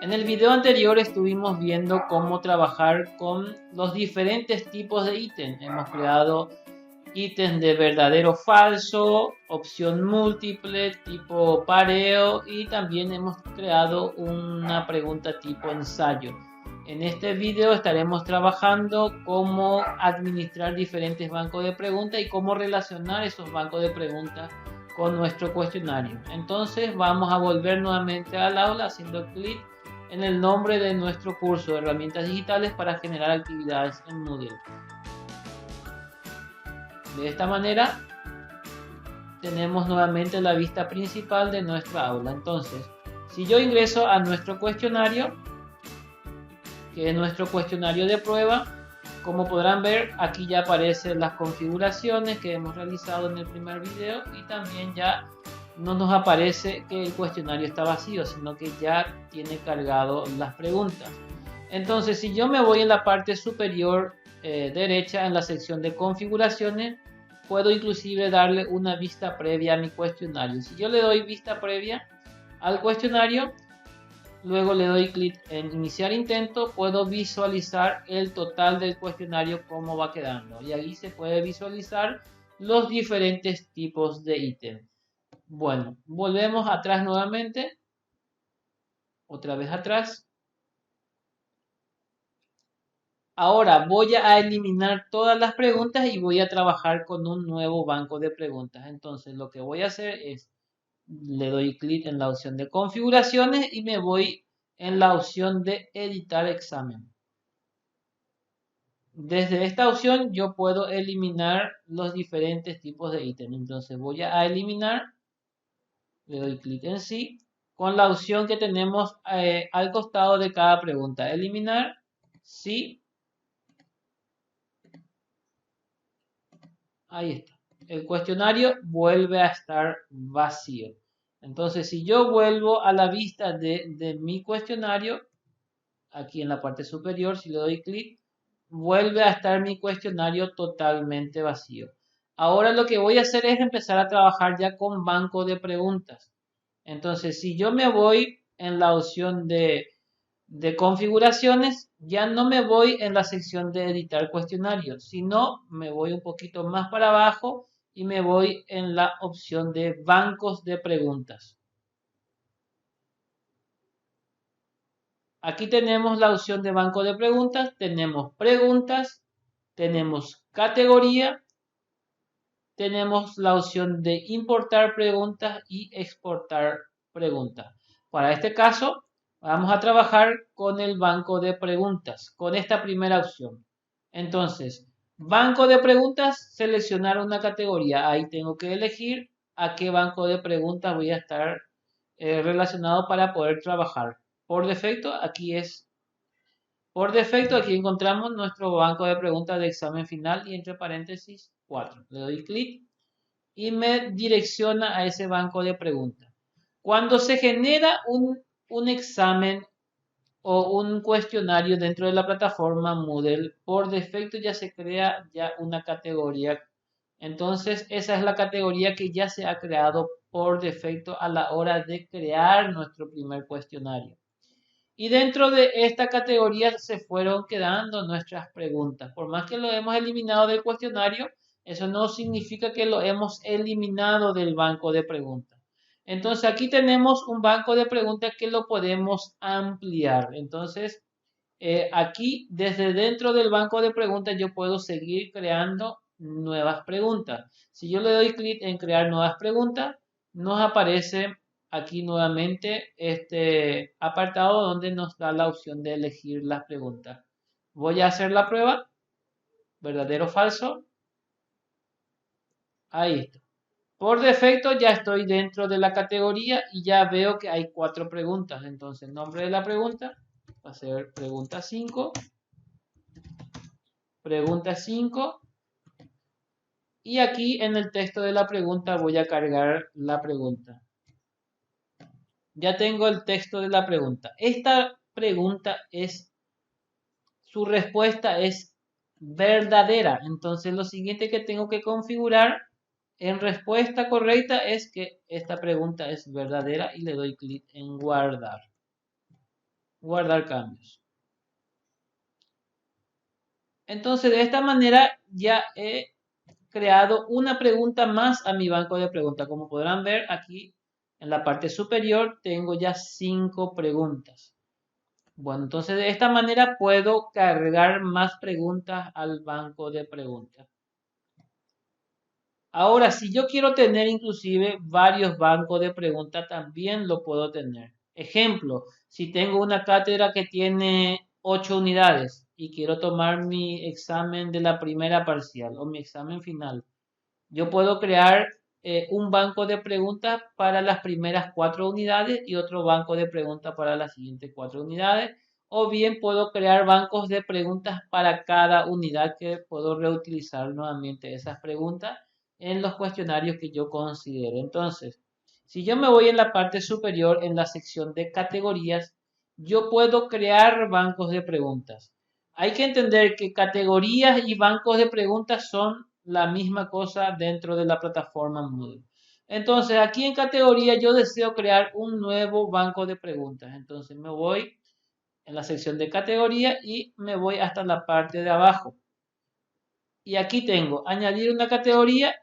En el video anterior estuvimos viendo cómo trabajar con los diferentes tipos de ítem. Hemos creado ítems de verdadero o falso, opción múltiple, tipo pareo y también hemos creado una pregunta tipo ensayo. En este video estaremos trabajando cómo administrar diferentes bancos de preguntas y cómo relacionar esos bancos de preguntas con nuestro cuestionario. Entonces vamos a volver nuevamente al aula haciendo clic en el nombre de nuestro curso de herramientas digitales para generar actividades en Moodle. De esta manera tenemos nuevamente la vista principal de nuestra aula. Entonces, si yo ingreso a nuestro cuestionario, que es nuestro cuestionario de prueba, como podrán ver, aquí ya aparecen las configuraciones que hemos realizado en el primer video y también ya no nos aparece que el cuestionario está vacío, sino que ya tiene cargado las preguntas. Entonces, si yo me voy en la parte superior derecha, en la sección de configuraciones, puedo inclusive darle una vista previa a mi cuestionario. Si yo le doy vista previa al cuestionario, luego le doy clic en iniciar intento, puedo visualizar el total del cuestionario, cómo va quedando. Y ahí se puede visualizar los diferentes tipos de ítems. Bueno, volvemos atrás nuevamente. Otra vez atrás. Ahora voy a eliminar todas las preguntas y voy a trabajar con un nuevo banco de preguntas. Entonces lo que voy a hacer es, le doy clic en la opción de configuraciones y me voy en la opción de editar examen. Desde esta opción yo puedo eliminar los diferentes tipos de ítems. Entonces voy a eliminar, le doy clic en sí, con la opción que tenemos al costado de cada pregunta. Eliminar, sí. Ahí está. El cuestionario vuelve a estar vacío. Entonces, si yo vuelvo a la vista de mi cuestionario, aquí en la parte superior, si le doy clic, vuelve a estar mi cuestionario totalmente vacío. Ahora lo que voy a hacer es empezar a trabajar ya con banco de preguntas. Entonces, si yo me voy en la opción de configuraciones, ya no me voy en la sección de editar cuestionarios, sino me voy un poquito más para abajo y me voy en la opción de bancos de preguntas. Aquí tenemos la opción de banco de preguntas, tenemos categoría, tenemos la opción de importar preguntas y exportar preguntas. Para este caso, vamos a trabajar con el banco de preguntas, con esta primera opción. Entonces, banco de preguntas, seleccionar una categoría. Ahí tengo que elegir a qué banco de preguntas voy a estar relacionado para poder trabajar. Por defecto, aquí encontramos nuestro banco de preguntas de examen final y entre paréntesis 4. Le doy clic y me direcciona a ese banco de preguntas. Cuando se genera un examen o un cuestionario dentro de la plataforma Moodle, por defecto ya se crea ya una categoría. Entonces, esa es la categoría que ya se ha creado por defecto a la hora de crear nuestro primer cuestionario. Y dentro de esta categoría se fueron quedando nuestras preguntas. Por más que lo hemos eliminado del cuestionario, eso no significa que lo hemos eliminado del banco de preguntas. Entonces aquí tenemos un banco de preguntas que lo podemos ampliar. Entonces aquí desde dentro del banco de preguntas yo puedo seguir creando nuevas preguntas. Si yo le doy clic en crear nuevas preguntas, nos aparece aquí nuevamente este apartado donde nos da la opción de elegir las preguntas. Voy a hacer la prueba, verdadero o falso. Ahí está. Por defecto ya estoy dentro de la categoría y ya veo que hay 4 preguntas. Entonces el nombre de la pregunta va a ser pregunta 5. Pregunta 5. Y aquí en el texto de la pregunta voy a cargar la pregunta. Ya tengo el texto de la pregunta. Esta pregunta su respuesta es verdadera. Entonces lo siguiente que tengo que configurar en respuesta correcta es que esta pregunta es verdadera y le doy clic en guardar. guardar cambios. Entonces, de esta manera ya he creado una pregunta más a mi banco de preguntas. Como podrán ver aquí en la parte superior tengo ya 5 preguntas. Bueno, entonces de esta manera puedo cargar más preguntas al banco de preguntas. Ahora, si yo quiero tener inclusive varios bancos de preguntas, también lo puedo tener. Ejemplo, si tengo una cátedra que tiene 8 unidades y quiero tomar mi examen de la primera parcial o mi examen final, yo puedo crear un banco de preguntas para las primeras 4 unidades y otro banco de preguntas para las siguientes 4 unidades. O bien puedo crear bancos de preguntas para cada unidad que puedo reutilizar nuevamente esas preguntas en los cuestionarios que yo considere. Entonces, si yo me voy en la parte superior, en la sección de categorías, yo puedo crear bancos de preguntas. Hay que entender que categorías y bancos de preguntas son la misma cosa dentro de la plataforma Moodle. Entonces, aquí en categoría yo deseo crear un nuevo banco de preguntas. Entonces, me voy en la sección de categoría y me voy hasta la parte de abajo. Y aquí tengo añadir una categoría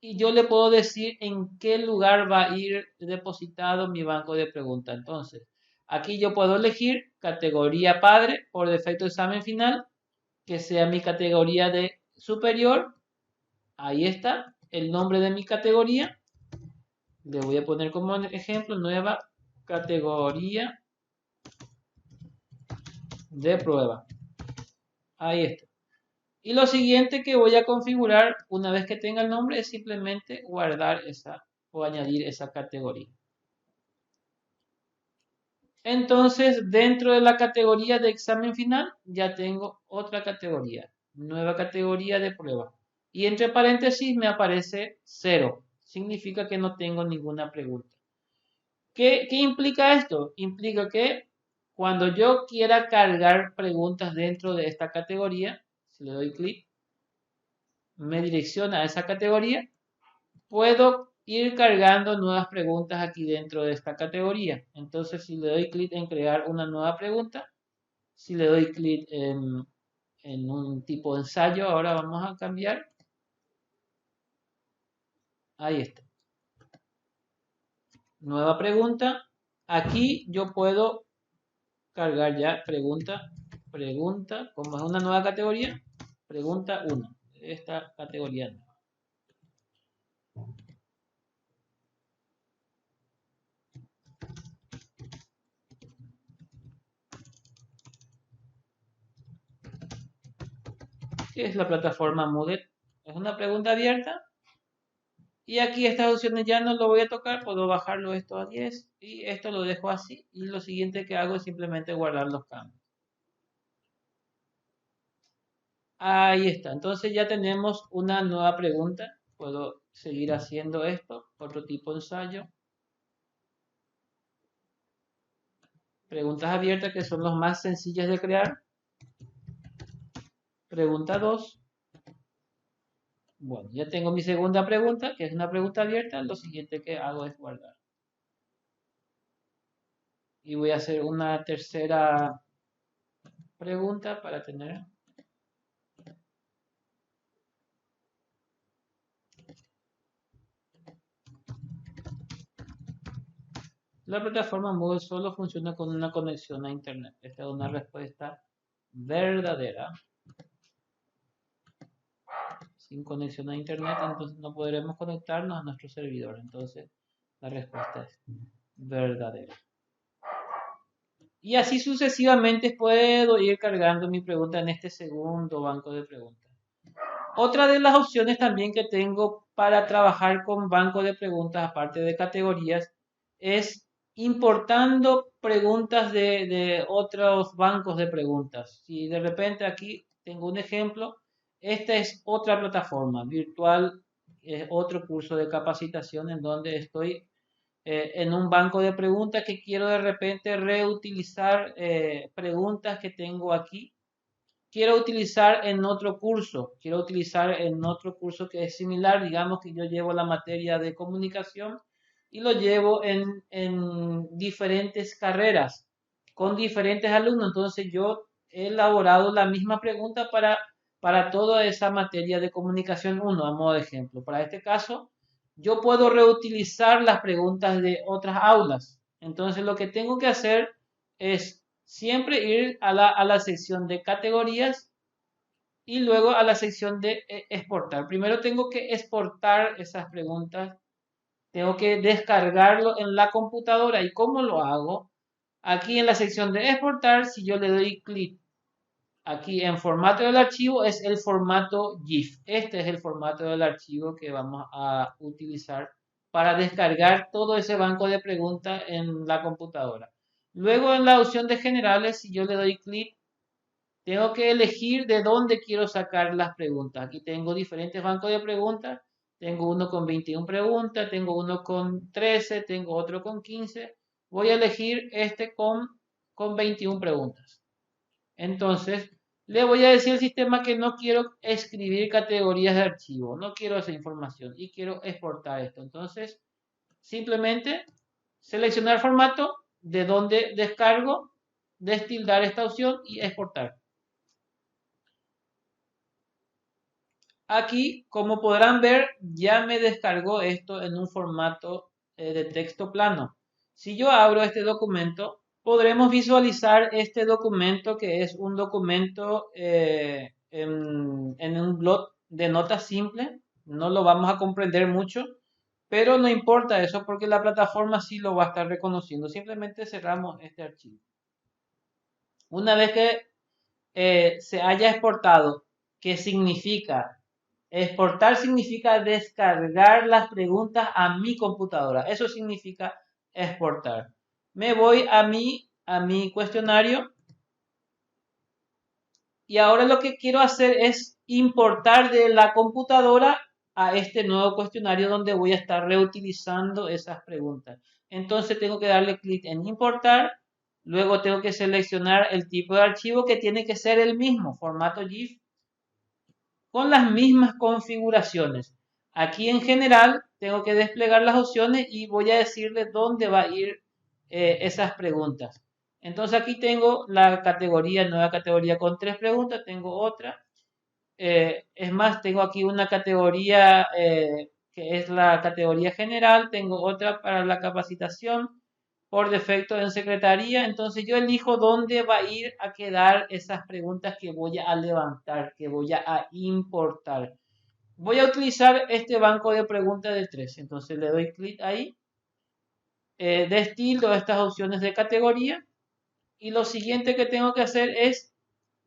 y yo le puedo decir en qué lugar va a ir depositado mi banco de preguntas. Entonces, aquí yo puedo elegir categoría padre, por defecto examen final, que sea mi categoría de superior. Ahí está el nombre de mi categoría. Le voy a poner como ejemplo nueva categoría de prueba. Ahí está. Y lo siguiente que voy a configurar una vez que tenga el nombre es simplemente guardar esa o añadir esa categoría. Entonces, dentro de la categoría de examen final, ya tengo otra categoría, nueva categoría de prueba. Y entre paréntesis me aparece 0. Significa que no tengo ninguna pregunta. ¿Qué implica esto? Implica que cuando yo quiera cargar preguntas dentro de esta categoría, si le doy clic, me direcciona a esa categoría, puedo ir cargando nuevas preguntas aquí dentro de esta categoría. Entonces, si le doy clic en crear una nueva pregunta, si le doy clic en un tipo de ensayo, ahora vamos a cambiar. Ahí está. Nueva pregunta. Aquí yo puedo cargar ya pregunta, como es una nueva categoría, pregunta 1, esta categoría nueva. ¿Qué es la plataforma Moodle? Es una pregunta abierta. Y aquí estas opciones ya no lo voy a tocar, puedo bajarlo esto a 10 y esto lo dejo así. Y lo siguiente que hago es simplemente guardar los cambios. Ahí está, entonces ya tenemos una nueva pregunta. Puedo seguir haciendo esto, otro tipo de ensayo. Preguntas abiertas que son las más sencillas de crear. Pregunta 2. Bueno, ya tengo mi segunda pregunta, que es una pregunta abierta. Lo siguiente que hago es guardar. Y voy a hacer una tercera pregunta para tener. La plataforma Moodle solo funciona con una conexión a Internet. Esta es una respuesta verdadera. Sin conexión a Internet, entonces no podremos conectarnos a nuestro servidor. Entonces, la respuesta es verdadera. Y así sucesivamente puedo ir cargando mi pregunta en este segundo banco de preguntas. Otra de las opciones también que tengo para trabajar con banco de preguntas, aparte de categorías, es importando preguntas de otros bancos de preguntas. Si de repente aquí tengo un ejemplo, esta es otra plataforma virtual, otro curso de capacitación en donde estoy en un banco de preguntas que quiero de repente reutilizar preguntas que tengo aquí. Quiero utilizar en otro curso, que es similar, digamos que yo llevo la materia de comunicación y lo llevo en diferentes carreras. con diferentes alumnos. Entonces yo he elaborado la misma pregunta para toda esa materia de comunicación 1, a modo de ejemplo. Para este caso, yo puedo reutilizar las preguntas de otras aulas. Entonces lo que tengo que hacer es siempre ir a la sección de categorías y luego a la sección de exportar. Primero tengo que exportar esas preguntas, tengo que descargarlo en la computadora. ¿Y cómo lo hago? Aquí en la sección de exportar, si yo le doy clic aquí en formato del archivo, es el formato GIF. Este es el formato del archivo que vamos a utilizar para descargar todo ese banco de preguntas en la computadora. Luego en la opción de generales, si yo le doy clic, tengo que elegir de dónde quiero sacar las preguntas. Aquí tengo diferentes bancos de preguntas. Tengo uno con 21 preguntas, tengo uno con 13, tengo otro con 15. Voy a elegir este con 21 preguntas. Entonces, le voy a decir al sistema que no quiero escribir categorías de archivo, no quiero esa información y quiero exportar esto. Entonces, simplemente seleccionar formato, de donde descargo, destildar esta opción y exportar. Aquí, como podrán ver, ya me descargó esto en un formato de texto plano. Si yo abro este documento, podremos visualizar este documento que es un documento en un blog de notas simple. No lo vamos a comprender mucho, pero no importa eso porque la plataforma sí lo va a estar reconociendo. Simplemente cerramos este archivo. Una vez que se haya exportado, ¿qué significa? Exportar significa descargar las preguntas a mi computadora. Eso significa exportar. Me voy a mi cuestionario y ahora lo que quiero hacer es importar de la computadora a este nuevo cuestionario donde voy a estar reutilizando esas preguntas. Entonces tengo que darle clic en importar. Luego tengo que seleccionar el tipo de archivo que tiene que ser el mismo, formato GIF, con las mismas configuraciones. Aquí en general tengo que desplegar las opciones y voy a decirle dónde va a ir esas preguntas. Entonces aquí tengo la categoría, nueva categoría con 3 preguntas, tengo otra. Es más, tengo aquí una categoría que es la categoría general, tengo otra para la capacitación por defecto en secretaría, entonces yo elijo dónde va a ir a quedar esas preguntas que voy a levantar, que voy a importar. Voy a utilizar este banco de preguntas de 3, entonces le doy clic ahí, destilo estas opciones de categoría y lo siguiente que tengo que hacer es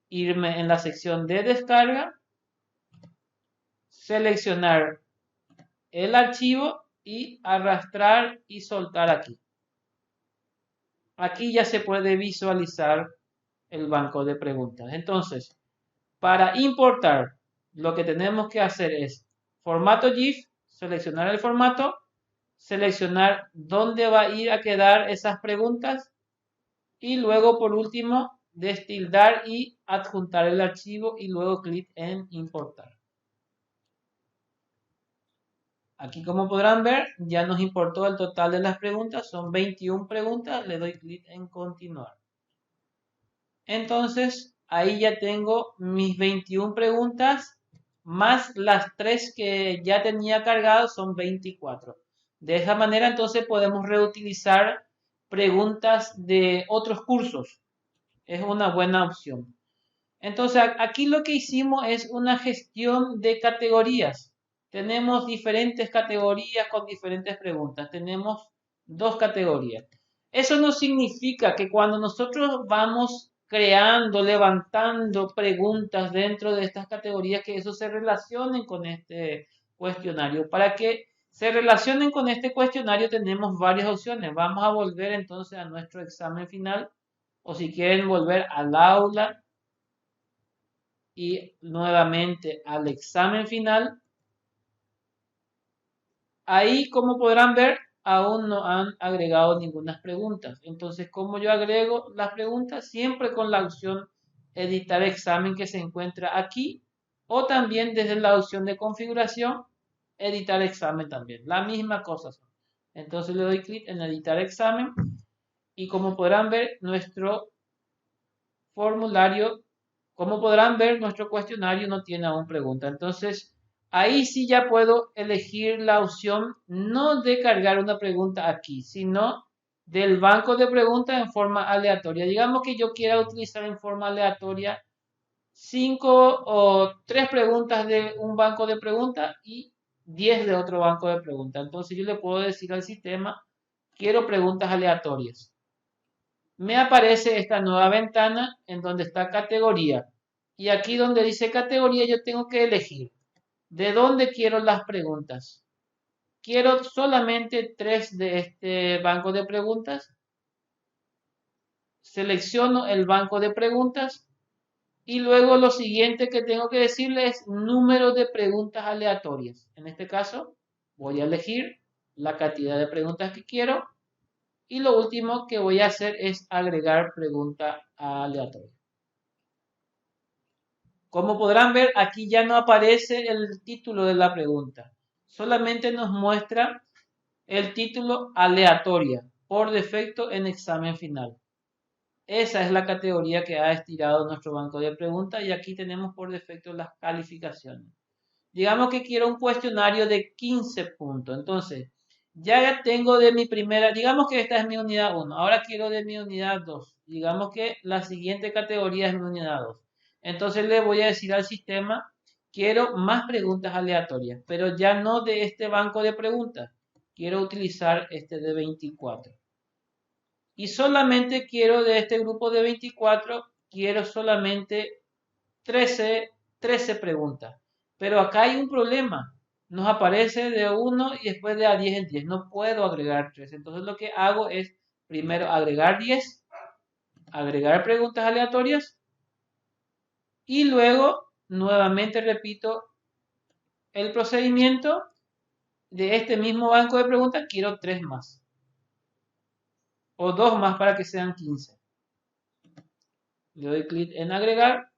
irme en la sección de descarga, seleccionar el archivo y arrastrar y soltar aquí. Aquí ya se puede visualizar el banco de preguntas. Entonces, para importar, lo que tenemos que hacer es formato GIF, seleccionar el formato, seleccionar dónde va a ir a quedar esas preguntas y luego por último destildar y adjuntar el archivo y luego clic en importar. Aquí como podrán ver ya nos importó el total de las preguntas, son 21 preguntas, le doy clic en continuar. Entonces ahí ya tengo mis 21 preguntas más las 3 que ya tenía cargadas, son 24. De esa manera entonces podemos reutilizar preguntas de otros cursos. Es una buena opción. Entonces aquí lo que hicimos es una gestión de categorías. Tenemos diferentes categorías con diferentes preguntas. Tenemos 2 categorías. Eso no significa que cuando nosotros vamos creando, levantando preguntas dentro de estas categorías, que eso se relacionen con este cuestionario. Para que se relacionen con este cuestionario tenemos varias opciones. Vamos a volver entonces a nuestro examen final o si quieren volver al aula y nuevamente al examen final. Ahí, como podrán ver, aún no han agregado ninguna preguntas. Entonces, ¿cómo yo agrego las preguntas? Siempre con la opción editar examen que se encuentra aquí o también desde la opción de configuración editar examen también. La misma cosa. Entonces le doy clic en editar examen Y como podrán ver, nuestro formulario, como podrán ver, nuestro cuestionario no tiene aún pregunta. Entonces, ahí sí ya puedo elegir la opción no de cargar una pregunta aquí, sino del banco de preguntas en forma aleatoria. Digamos que yo quiera utilizar en forma aleatoria 5 o 3 preguntas de un banco de preguntas y 10 de otro banco de preguntas. Entonces yo le puedo decir al sistema, quiero preguntas aleatorias. Me aparece esta nueva ventana en donde está categoría. Y aquí donde dice categoría yo tengo que elegir de dónde quiero las preguntas. Quiero solamente 3 de este banco de preguntas. Selecciono el banco de preguntas y luego lo siguiente que tengo que decirle es número de preguntas aleatorias. En este caso voy a elegir la cantidad de preguntas que quiero y lo último que voy a hacer es agregar pregunta aleatoria. Como podrán ver, aquí ya no aparece el título de la pregunta. Solamente nos muestra el título aleatoria por defecto en examen final. Esa es la categoría que ha estirado nuestro banco de preguntas y aquí tenemos por defecto las calificaciones. Digamos que quiero un cuestionario de 15 puntos. Entonces, ya tengo de mi primera, digamos que esta es mi unidad 1. Ahora quiero de mi unidad 2. Digamos que la siguiente categoría es mi unidad 2. Entonces le voy a decir al sistema, quiero más preguntas aleatorias, pero ya no de este banco de preguntas. Quiero utilizar este de 24. Y solamente quiero de este grupo de 24, quiero solamente 13 preguntas. Pero acá hay un problema. Nos aparece de 1 y después de a 10 en 10. No puedo agregar 3. Entonces lo que hago es primero agregar 10, agregar preguntas aleatorias y luego nuevamente repito el procedimiento de este mismo banco de preguntas. Quiero 3 más o 2 más para que sean 15. Le doy clic en agregar.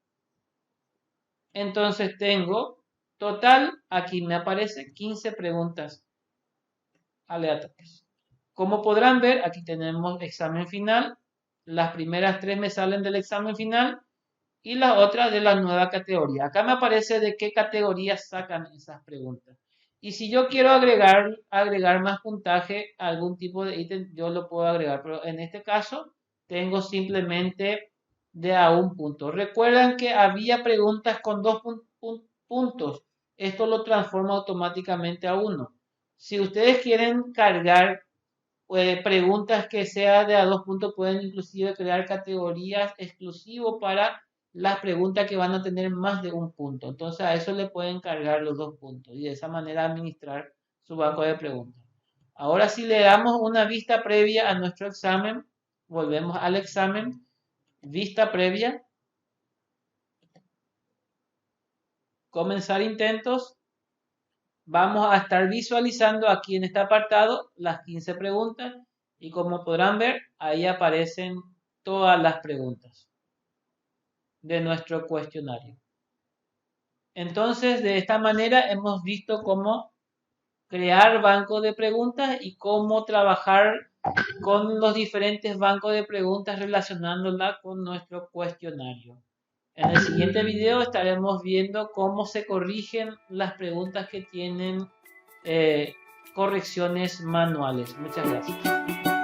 Entonces tengo total, aquí me aparece 15 preguntas aleatorias. Como podrán ver, aquí tenemos examen final. Las primeras 3 me salen del examen final y las otras de la nueva categoría. Acá me aparece de qué categoría sacan esas preguntas. Y si yo quiero agregar más puntaje a algún tipo de ítem, yo lo puedo agregar. Pero en este caso, tengo simplemente de a un punto. Recuerdan que había preguntas con 2 puntos. Esto lo transforma automáticamente a 1. Si ustedes quieren cargar preguntas que sea de a 2 puntos, pueden inclusive crear categorías exclusivas para las preguntas que van a tener más de un punto. Entonces a eso le pueden cargar los 2 puntos y de esa manera administrar su banco de preguntas. Ahora si le damos una vista previa a nuestro examen, volvemos al examen, vista previa, comenzar intentos. Vamos a estar visualizando aquí en este apartado las 15 preguntas y como podrán ver, ahí aparecen todas las preguntas de nuestro cuestionario. Entonces, de esta manera hemos visto cómo crear bancos de preguntas y cómo trabajar con los diferentes bancos de preguntas relacionándola con nuestro cuestionario. En el siguiente video estaremos viendo cómo se corrigen las preguntas que tienen correcciones manuales. Muchas gracias.